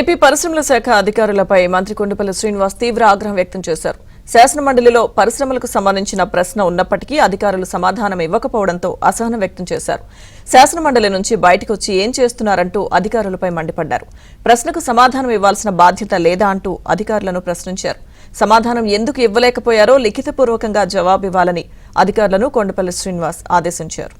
AP పరిశ్రమల శాఖ అధికారులపై మంత్రి కొండపల్లి శ్రీనివాస్ తీవ్ర ఆగ్రహం వ్యక్తం చేశారు. శాసనమండలిలో పరిశ్రమలకు సంబంధించిన ప్రశ్న ఉన్నప్పటికీ అధికారులు సమాధానం ఇవ్వకపోవడంతో అసహనం వ్యక్తం చేశారు. శాసనమండలి నుంచి బయటకు వచ్చి ఏం చేస్తున్నారంటూ అధికారులపై మండిపడ్డారు. ప్రశ్నకు సమాధానం ఇవ్వాల్సిన బాధ్యత లేదా అంటూ అధికారులను ప్రశ్నించారు. సమాధానం ఎందుకు ఇవ్వలేకపోయారో లిఖితపూర్వకంగా జవాబివ్వాలని అధికారులను కొండపల్లి శ్రీనివాస్ ఆదేశించారు.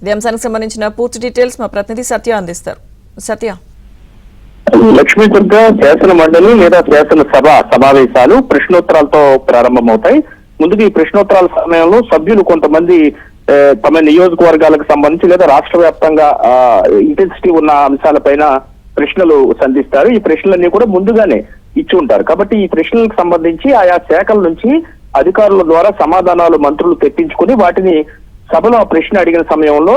ఈ అంశానికి సంబంధించిన పూర్తి డీటెయిల్స్ మా ప్రతినిధి సత్య అందిస్తారు. సత్య, లక్ష్మీదుర్గ శాసన మండలి లేదా శాసన సభ సమావేశాలు ప్రశ్నోత్తరాలతో ప్రారంభమవుతాయి. ముందుగా ఈ ప్రశ్నోత్తరాల సమయంలో సభ్యులు కొంతమంది తమ నియోజకవర్గాలకు సంబంధించి లేదా రాష్ట్ర వ్యాప్తంగా ఇంటెన్సిటీ ఉన్న అంశాలపైన ప్రశ్నలు సంధిస్తారు. ఈ ప్రశ్నలన్నీ కూడా ముందుగానే ఇచ్చి ఉంటారు. కాబట్టి ఈ ప్రశ్నలకు సంబంధించి ఆయా శాఖల నుంచి అధికారుల ద్వారా సమాధానాలు మంత్రులు తెప్పించుకుని వాటిని సభలో ఆ ప్రశ్న అడిగిన సమయంలో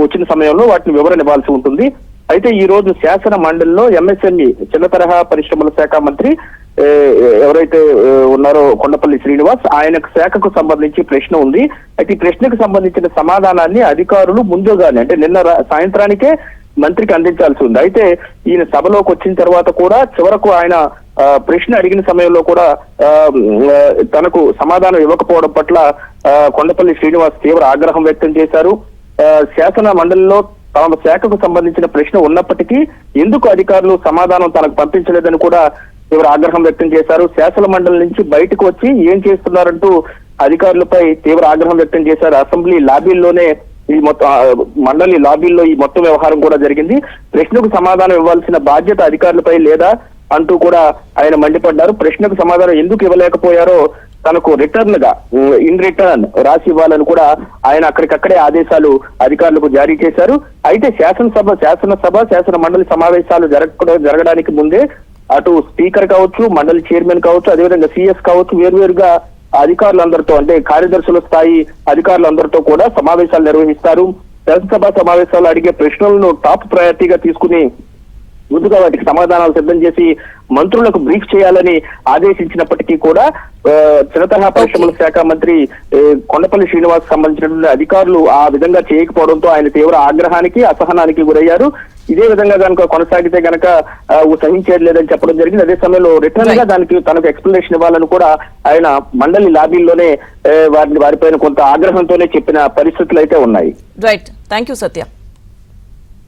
వచ్చిన సమయంలో వాటిని వివరణ ఇవ్వాల్సి ఉంటుంది. అయితే ఈ రోజు శాసన మండలిలో ఎంఎస్ఎంఈ చిన్న తరహా పరిశ్రమల శాఖ మంత్రి ఎవరైతే ఉన్నారో కొండపల్లి శ్రీనివాస్, ఆయనకు శాఖకు సంబంధించి ప్రశ్న ఉంది. అయితే ఈ ప్రశ్నకు సంబంధించిన సమాధానాన్ని అధికారులు ముందుగానే అంటే నిన్న సాయంత్రానికే మంత్రికి అందించాల్సి ఉంది. అయితే ఈయన సభలోకి వచ్చిన తర్వాత కూడా చివరకు ఆయన ప్రశ్న అడిగిన సమయంలో కూడా తనకు సమాధానం ఇవ్వకపోవడం పట్ల కొండపల్లి శ్రీనివాస్ తీవ్ర ఆగ్రహం వ్యక్తం చేశారు. శాసన మండలిలో తమ శాఖకు సంబంధించిన ప్రశ్న ఉన్నప్పటికీ ఎందుకు అధికారులు సమాధానం తనకు పంపించలేదని కూడా తీవ్ర ఆగ్రహం వ్యక్తం చేశారు. శాసన మండలి నుంచి బయటకు వచ్చి ఏం చేస్తున్నారంటూ అధికారులపై తీవ్ర ఆగ్రహం వ్యక్తం చేశారు. అసెంబ్లీ లాబీల్లోనే ఈ మొత్తం మండలి లాబీల్లో ఈ మొత్తం వ్యవహారం కూడా జరిగింది. ప్రశ్నకు సమాధానం ఇవ్వాల్సిన బాధ్యత అధికారులపై లేదా అంటూ కూడా ఆయన మండిపడ్డారు. ప్రశ్నకు సమాధానం ఎందుకు ఇవ్వలేకపోయారో తనకు రిటర్న్ గా ఇన్ రిటర్న్ రాసి ఇవ్వాలని కూడా ఆయన అక్కడికక్కడే ఆదేశాలు అధికారులకు జారీ చేశారు. అయితే శాసన మండలి సమావేశాలు జరగడానికి ముందే అటు స్పీకర్ కావచ్చు, మండలి చైర్మన్ కావచ్చు, అదేవిధంగా సిఎస్ కావచ్చు, వేర్వేరుగా అధికారులందరితో అంటే కార్యదర్శుల స్థాయి అధికారులందరితో కూడా సమావేశాలు నిర్వహిస్తారు. శాసనసభ సమావేశాలు అడిగే ప్రశ్నలను టాప్ ప్రయారిటీగా తీసుకుని ముందుగా వాటికి సమాధానాలు సిద్ధం చేసి మంత్రులకు బ్రీఫ్ చేయాలని ఆదేశించినప్పటికీ కూడా చిన్న తరహా పరిశ్రమల శాఖ మంత్రి కొండపల్లి శ్రీనివాస్ సంబంధించిన అధికారులు ఆ విధంగా చేయకపోవడంతో ఆయన తీవ్ర ఆగ్రహానికి అసహనానికి గురయ్యారు. ఇదే విధంగా కనుక కొనసాగితే గనక సహించేది లేదని చెప్పడం జరిగింది. అదే సమయంలో రిటర్న్ గా దానికి తనకు ఎక్స్ప్లెనేషన్ ఇవ్వాలని కూడా ఆయన మండలి లాబీల్లోనే వారిపైన కొంత ఆగ్రహంతోనే చెప్పిన పరిస్థితులు అయితే ఉన్నాయి. Right, thank you Satya.